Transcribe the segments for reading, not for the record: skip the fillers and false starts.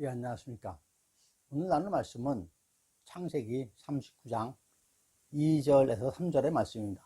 예, 안녕하십니까. 오늘 나눌 말씀은 창세기 39장 2절에서 3절의 말씀입니다.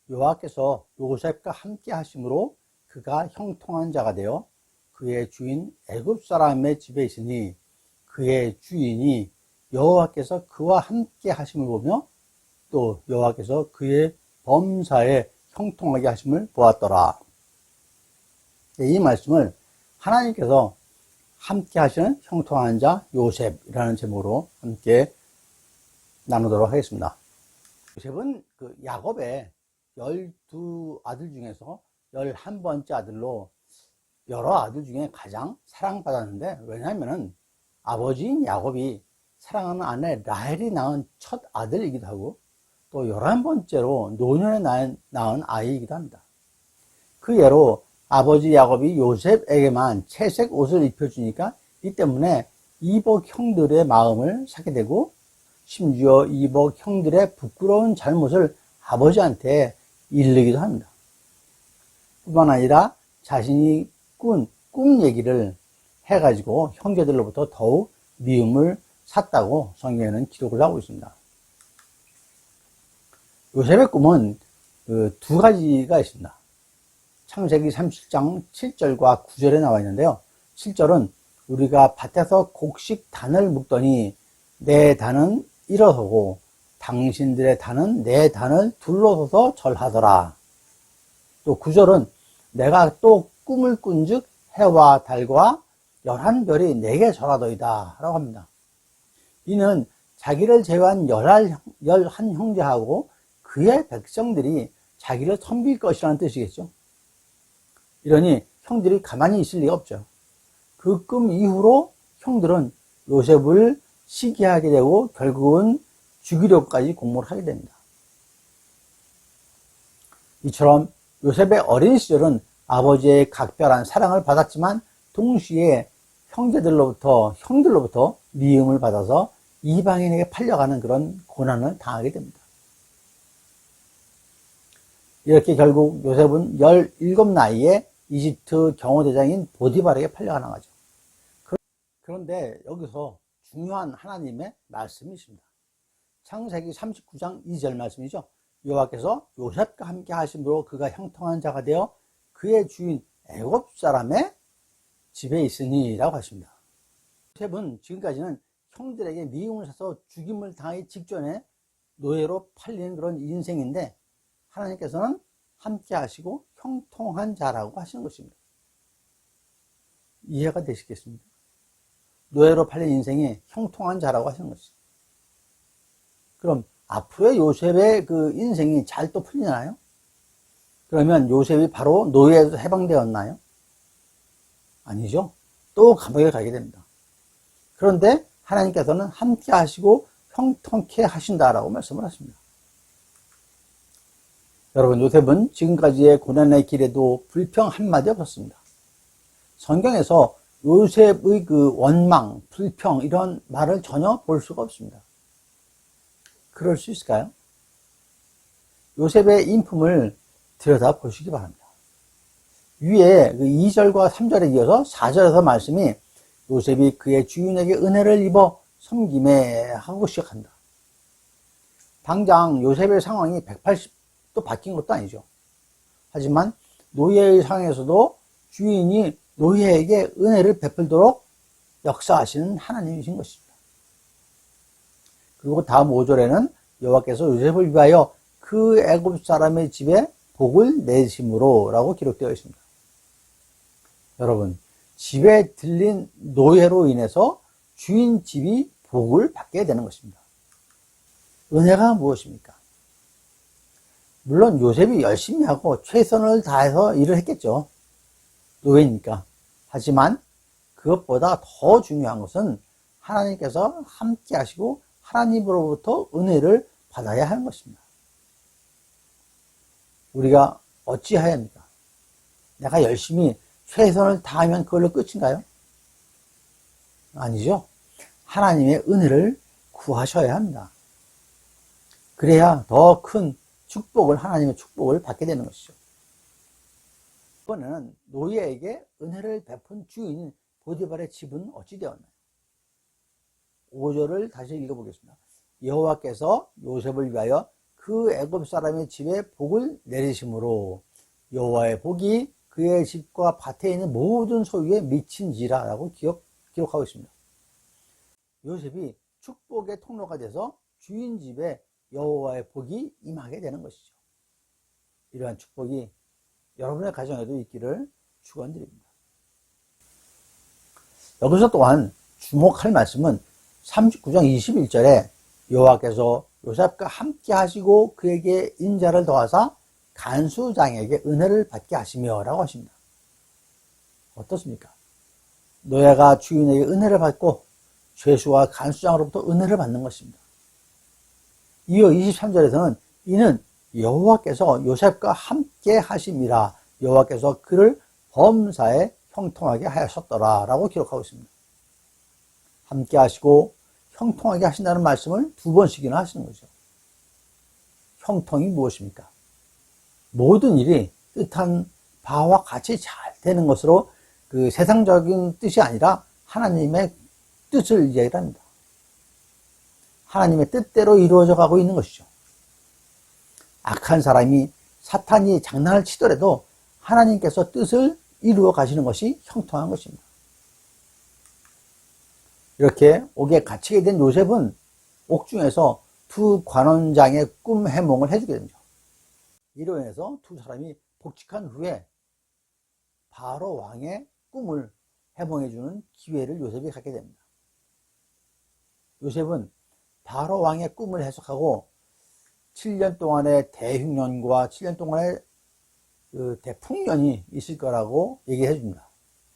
여호와께서 요셉과 함께 하심으로 그가 형통한 자가 되어 그의 주인 애굽 사람의 집에 있으니 그의 주인이 여호와께서 그와 함께 하심을 보며 또 여호와께서 그의 범사에 형통하게 하심을 보았더라. 이 말씀을 하나님께서 함께 하시는 형통한 자 요셉이라는 제목으로 함께 나누도록 하겠습니다. 요셉은 그 야곱의 12아들 중에서 11번째 아들로 여러 아들 중에 가장 사랑받았는데, 왜냐하면 아버지인 야곱이 사랑하는 아내 라헬이 낳은 첫 아들이기도 하고 또 11번째로 노년에 낳은 아이이기도 합니다. 그 예로 아버지 야곱이 요셉에게만 채색 옷을 입혀주니까 이 때문에 이복 형들의 마음을 사게 되고, 심지어 이복 형들의 부끄러운 잘못을 아버지한테 일르기도 합니다. 뿐만 아니라 자신이 꾼 꿈 얘기를 해가지고 형제들로부터 더욱 미움을 샀다고 성경에는 기록을 하고 있습니다. 요셉의 꿈은 두 가지가 있습니다. 창세기 37장 7절과 9절에 나와 있는데요. 7절은 우리가 밭에서 곡식 단을 묶더니 내 단은 일어서고 당신들의 단은 내 단을 둘러서서 절하더라. 또 9절은 내가 또 꿈을 꾼즉 해와 달과 11별이 내게 절하더이다 라고 합니다. 이는 자기를 제외한 11 형제하고 그의 백성들이 자기를 섬길 것이라는 뜻이겠죠. 이러니 형들이 가만히 있을 리가 없죠. 그 꿈 이후로 형들은 요셉을 시기하게 되고 결국은 죽이려고까지 공모를 하게 됩니다. 이처럼 요셉의 어린 시절은 아버지의 각별한 사랑을 받았지만 동시에 형들로부터 미움을 받아서 이방인에게 팔려가는 그런 고난을 당하게 됩니다. 이렇게 결국 요셉은 17 나이에 이집트 경호대장인 보디발에게 팔려가는 거죠. 그런데 여기서 중요한 하나님의 말씀이 있습니다. 창세기 39장 2절 말씀이죠. 여호와께서 요셉과 함께 하심으로 그가 형통한 자가 되어 그의 주인 애굽 사람의 집에 있으니 라고 하십니다. 요셉은 지금까지는 형들에게 미움을 사서 죽임을 당하기 직전에 노예로 팔리는 그런 인생인데, 하나님께서는 함께 하시고 형통한 자라고 하시는 것입니다. 이해가 되시겠습니까? 노예로 팔린 인생이 형통한 자라고 하시는 것이죠. 그럼 앞으로의 요셉의 그 인생이 잘 또 풀리나요? 그러면 요셉이 바로 노예에서 해방되었나요? 아니죠. 또 감옥에 가게 됩니다. 그런데 하나님께서는 함께 하시고 형통케 하신다라고 말씀을 하십니다. 여러분, 요셉은 지금까지의 고난의 길에도 불평 한마디 없었습니다. 성경에서 요셉의 그 원망, 불평 이런 말을 전혀 볼 수가 없습니다. 그럴 수 있을까요? 요셉의 인품을 들여다 보시기 바랍니다. 위에 그 2절과 3절에 이어서 4절에서 말씀이 요셉이 그의 주인에게 은혜를 입어 섬김에 하고 시작합니다. 당장 요셉의 상황이 180도 바뀐 것도 아니죠. 하지만 노예의 상황에서도 주인이 노예에게 은혜를 베풀도록 역사하시는 하나님이신 것입니다. 그리고 다음 5절에는 여호와께서 요셉을 위하여 그 애굽 사람의 집에 복을 내심으로 라고 기록되어 있습니다. 여러분, 집에 들린 노예로 인해서 주인 집이 복을 받게 되는 것입니다. 은혜가 무엇입니까? 물론 요셉이 열심히 하고 최선을 다해서 일을 했겠죠. 노예니까. 하지만 그것보다 더 중요한 것은 하나님께서 함께 하시고 하나님으로부터 은혜를 받아야 하는 것입니다. 우리가 어찌해야 합니까? 내가 열심히 최선을 다하면 그걸로 끝인가요? 아니죠. 하나님의 은혜를 구하셔야 합니다. 그래야 더 큰 축복을, 하나님의 축복을 받게 되는 것이죠. 이번에는 노예에게 은혜를 베푼 주인 보디발의 집은 어찌 되었나요? 5절을 다시 읽어보겠습니다. 여호와께서 요셉을 위하여 그 애굽 사람의 집에 복을 내리심으로 여호와의 복이 그의 집과 밭에 있는 모든 소유에 미친지라 라고 기록하고 있습니다. 요셉이 축복의 통로가 돼서 주인 집에 여호와의 복이 임하게 되는 것이죠. 이러한 축복이 여러분의 가정에도 있기를 축원드립니다. 여기서 또한 주목할 말씀은 39장 21절에 여호와께서 요셉과 함께 하시고 그에게 인자를 더하사 간수장에게 은혜를 받게 하시며 라고 하십니다. 어떻습니까? 노예가 주인에게 은혜를 받고 죄수와 간수장으로부터 은혜를 받는 것입니다. 이어 23절에서는 이는 여호와께서 요셉과 함께 하심이라 여호와께서 그를 범사에 형통하게 하셨더라 라고 기록하고 있습니다. 함께 하시고 형통하게 하신다는 말씀을 2번씩이나 하시는 거죠. 형통이 무엇입니까? 모든 일이 뜻한 바와 같이 잘 되는 것으로 그 세상적인 뜻이 아니라 하나님의 뜻을 이야기합니다. 하나님의 뜻대로 이루어져 가고 있는 것이죠. 악한 사람이 사탄이 장난을 치더라도 하나님께서 뜻을 이루어 가시는 것이 형통한 것입니다. 이렇게 옥에 갇히게 된 요셉은 옥중에서 두 관원장의 꿈 해몽을 해주게 됩니다. 이로 인해서 두 사람이 복직한 후에 바로 왕의 꿈을 해몽해주는 기회를 요셉이 갖게 됩니다. 요셉은 바로 왕의 꿈을 해석하고 7년 동안의 대흉년과 7년 동안의 그 대풍년이 있을 거라고 얘기해 줍니다.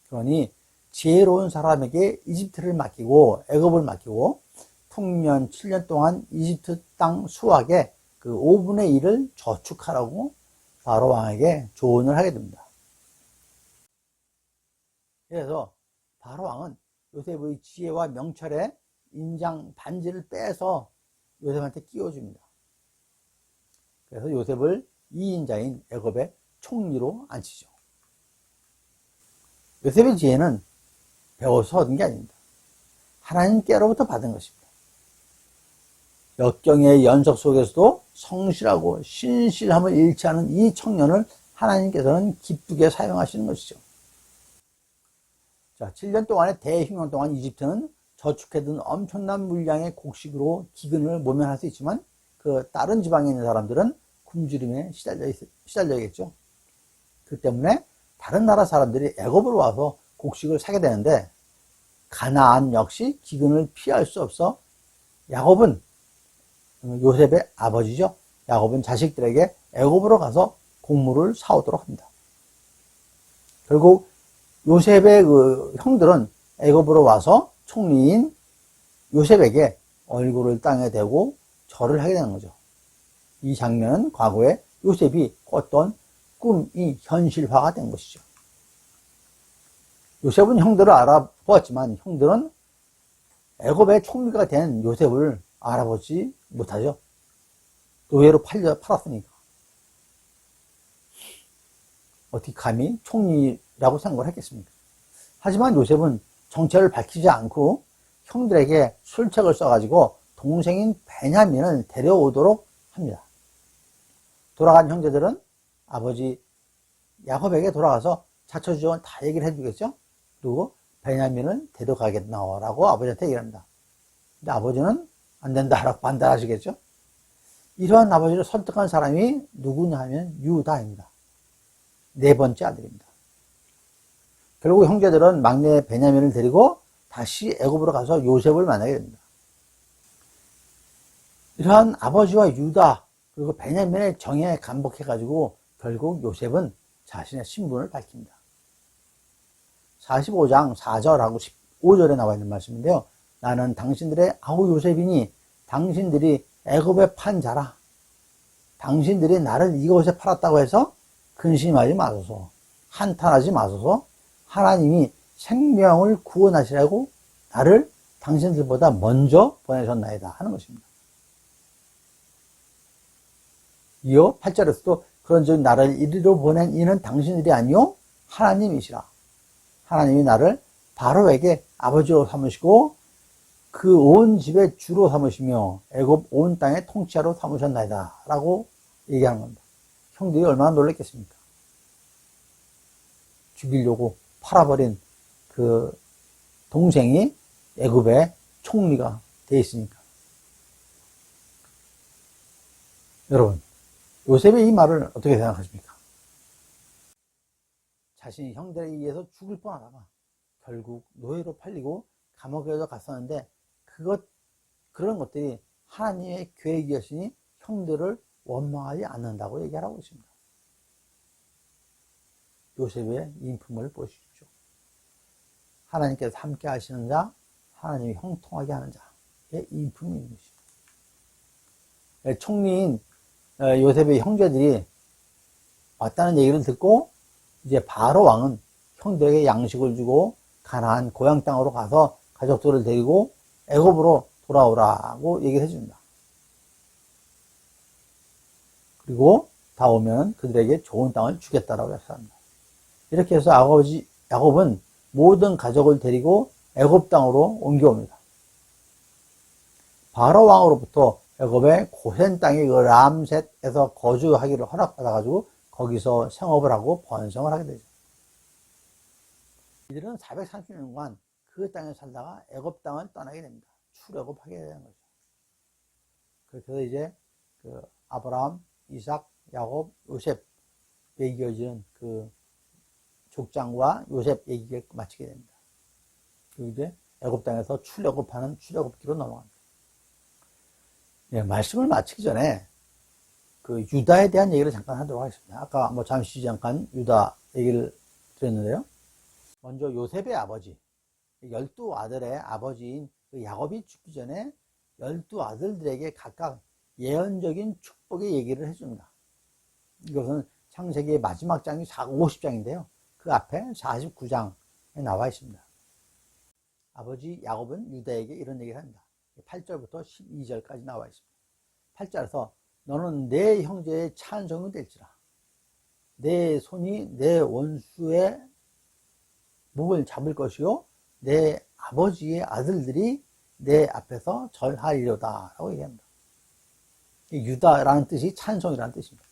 그러니 지혜로운 사람에게 이집트를 맡기고 애굽을 맡기고 풍년 7년 동안 이집트 땅 수확의 그 5분의 1을 저축하라고 바로 왕에게 조언을 하게 됩니다. 그래서 바로 왕은 요셉의 지혜와 명철에 인장 반지를 빼서 요셉한테 끼워줍니다. 그래서 요셉을 2인자인 애굽의 총리로 앉히죠. 요셉의 지혜는 배워서 얻은 게 아닙니다. 하나님께로부터 받은 것입니다. 역경의 연속 속에서도 성실하고 신실함을 잃지 않은 이 청년을 하나님께서는 기쁘게 사용하시는 것이죠. 자, 7년 동안의 대흉년 동안 이집트는 저축해둔 엄청난 물량의 곡식으로 기근을 모면할 수 있지만 그 다른 지방에 있는 사람들은 굶주림에 시달려야겠죠. 그 때문에 다른 나라 사람들이 애굽으로 와서 곡식을 사게 되는데 가나안 역시 기근을 피할 수 없어 야곱은 요셉의 아버지죠. 야곱은 자식들에게 애굽으로 가서 곡물을 사오도록 합니다. 결국 요셉의 그 형들은 애굽으로 와서 총리인 요셉에게 얼굴을 땅에 대고 절을 하게 되는 거죠. 이 장면은 과거에 요셉이 꿨던 꿈이 현실화가 된 것이죠. 요셉은 형들을 알아보았지만 형들은 애굽의 총리가 된 요셉을 알아보지 못하죠. 노예로 팔았으니까. 어떻게 감히 총리라고 생각을 했겠습니까? 하지만 요셉은 정체를 밝히지 않고 형들에게 술책을 써가지고 동생인 베냐민을 데려오도록 합니다. 돌아간 형제들은 아버지 야곱에게 돌아가서 자초지종을 다 얘기를 해주겠죠? 그리고 베냐민을 데려가겠나라고 아버지한테 얘기합니다. 근데 아버지는 안 된다라고 반대하시겠죠? 이러한 아버지를 설득한 사람이 누구냐 하면 유다입니다. 네 번째 아들입니다. 결국 형제들은 막내 베냐민을 데리고 다시 애굽으로 가서 요셉을 만나게 됩니다. 이러한 아버지와 유다 그리고 베냐민의 정에 감복해가지고 결국 요셉은 자신의 신분을 밝힙니다. 45장 4절하고 15절에 나와 있는 말씀인데요. 나는 당신들의 아우 요셉이니 당신들이 애굽에 판 자라. 당신들이 나를 이곳에 팔았다고 해서 근심하지 마소서. 한탄하지 마소서. 하나님이 생명을 구원하시라고 나를 당신들보다 먼저 보내셨나이다 하는 것입니다. 이어 8절에서도 그런즉 나를 이리로 보낸 이는 당신들이 아니요 하나님이시라. 하나님이 나를 바로에게 아버지로 삼으시고 그 온 집의 주로 삼으시며 애굽 온 땅의 통치자로 삼으셨나이다 라고 얘기하는 겁니다. 형들이 얼마나 놀랐겠습니까? 죽이려고 팔아버린 그 동생이 애굽의 총리가 되어 있으니까. 여러분, 요셉의 이 말을 어떻게 생각하십니까? 자신이 형들에 의해서 죽을 뻔하다가 결국 노예로 팔리고 감옥에도 갔었는데 그런 것들이 하나님의 계획이었으니 형들을 원망하지 않는다고 얘기하고 있습니다. 요셉의 인품을 보십시오. 하나님께서 함께 하시는 자, 하나님이 형통하게 하는 자의 인품이 있는 것입니다. 총리인 요셉의 형제들이 왔다는 얘기를 듣고 이제 바로 왕은 형들에게 양식을 주고 가나안 고향 땅으로 가서 가족들을 데리고 애굽으로 돌아오라고 얘기를 해줍니다. 그리고 다 오면 그들에게 좋은 땅을 주겠다라고 약속합니다. 이렇게 해서 야곱은 모든 가족을 데리고 애굽 땅으로 옮겨옵니다. 바로 왕으로부터 애굽의 고센 땅의 그 람셋에서 거주하기를 허락받아가지고 거기서 생업을 하고 번성을 하게 되죠. 이들은 430년간 그 땅에 살다가 애굽 땅을 떠나게 됩니다. 출애굽하게 되는 거죠. 그렇게 해서 이제 그 아브라함, 이삭, 야곱, 요셉 이어지는 그 족장과 요셉 얘기를 마치게 됩니다. 그리고 이제 애굽 땅에서 출애굽하는 출애굽기로 넘어갑니다. 예, 말씀을 마치기 전에 그 유다에 대한 얘기를 잠깐 하도록 하겠습니다. 아까 잠시 잠깐 유다 얘기를 드렸는데요. 먼저 요셉의 아버지, 12아들의 아버지인 그 야곱이 죽기 전에 12아들들에게 각각 예언적인 축복의 얘기를 해줍니다. 이것은 창세기의 마지막 장이 50장인데요. 그 앞에 49장에 나와 있습니다. 아버지 야곱은 유다에게 이런 얘기를 합니다. 8절부터 12절까지 나와 있습니다. 8절에서 너는 내 형제의 찬송이 될지라. 내 손이 내 원수의 목을 잡을 것이요 내 아버지의 아들들이 내 앞에서 절하리로다 라고 얘기합니다. 유다라는 뜻이 찬송이라는 뜻입니다.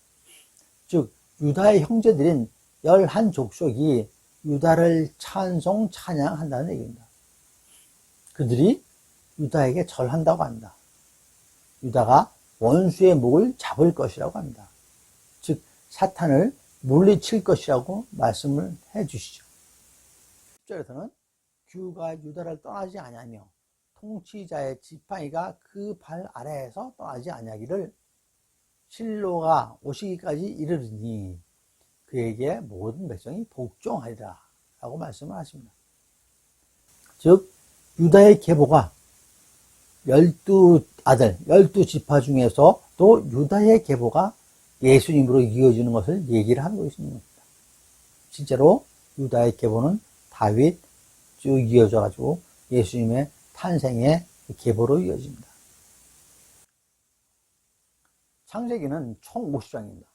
즉 유다의 형제들인 11족속이 유다를 찬송 찬양한다는 얘기입니다. 그들이 유다에게 절한다고 합니다. 유다가 원수의 목을 잡을 것이라고 합니다. 즉 사탄을 물리칠 것이라고 말씀을 해 주시죠. 10절에서는 규가 유다를 떠나지 아니하며 통치자의 지팡이가 그 발 아래에서 떠나지 아니하기를 실로가 오시기까지 이르르니 그에게 모든 백성이 복종하리라 라고 말씀을 하십니다. 즉 유다의 계보가 12아들 12지파 중에서 또 유다의 계보가 예수님으로 이어지는 것을 얘기를 하고 있는 겁니다. 실제로 유다의 계보는 다윗 쭉 이어져 가지고 예수님의 탄생의 계보로 이어집니다. 창세기는 총 50장입니다.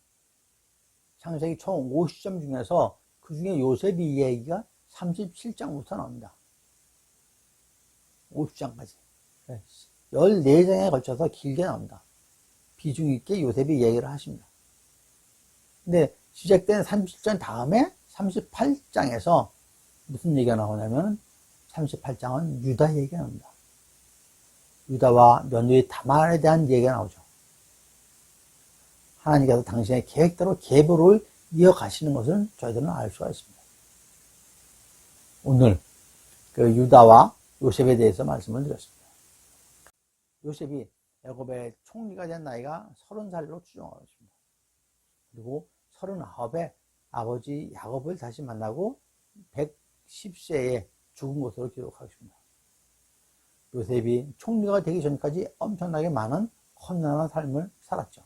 창세기 총 50장 중에서 그 중에 요셉이 이야기가 37장부터 나옵니다. 50장까지. 14장에 걸쳐서 길게 나옵니다. 비중 있게 요셉이 이야기를 하십니다. 근데 시작된 37장 다음에 38장에서 무슨 얘기가 나오냐면 38장은 유다 얘기가 나옵니다. 유다와 며느리 다말에 대한 얘기가 나오죠. 하나님께서 당신의 계획대로 계보를 이어가시는 것을 저희들은 알 수가 있습니다. 오늘 그 유다와 요셉에 대해서 말씀을 드렸습니다. 요셉이 애굽의 총리가 된 나이가 30살로 추정하고 있습니다. 그리고 39에 아버지 야곱을 다시 만나고 110세에 죽은 것으로 기록하고 있습니다. 요셉이 총리가 되기 전까지 엄청나게 많은 험난한 삶을 살았죠.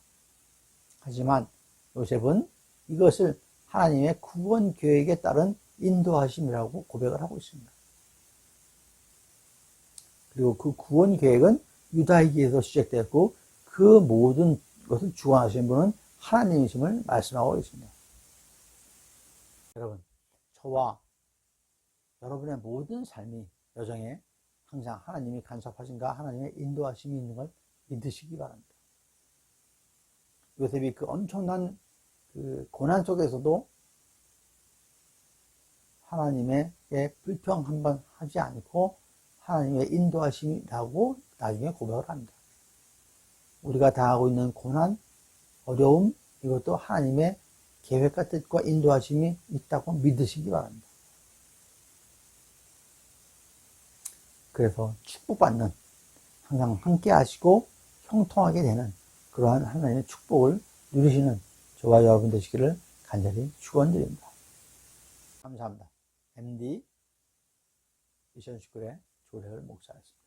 하지만 요셉은 이것을 하나님의 구원 계획에 따른 인도하심이라고 고백을 하고 있습니다. 그리고 그 구원 계획은 유다에게서 시작되었고 그 모든 것을 주관하시는 분은 하나님이심을 말씀하고 있습니다. 여러분, 저와 여러분의 모든 삶이 여정에 항상 하나님이 간섭하신가 하나님의 인도하심이 있는 걸 믿으시기 바랍니다. 요셉이 그 엄청난 그 고난 속에서도 하나님의 불평 한번 하지 않고 하나님의 인도하심이라고 나중에 고백을 합니다. 우리가 당하고 있는 고난, 어려움, 이것도 하나님의 계획과 뜻과 인도하심이 있다고 믿으시기 바랍니다. 그래서 축복받는, 항상 함께 하시고 형통하게 되는 그러한 하나님의 축복을 누리시는 저와 여러분 되시기를 간절히 축원드립니다. 감사합니다. MD 미션스쿨의 조래열 목사였습니다.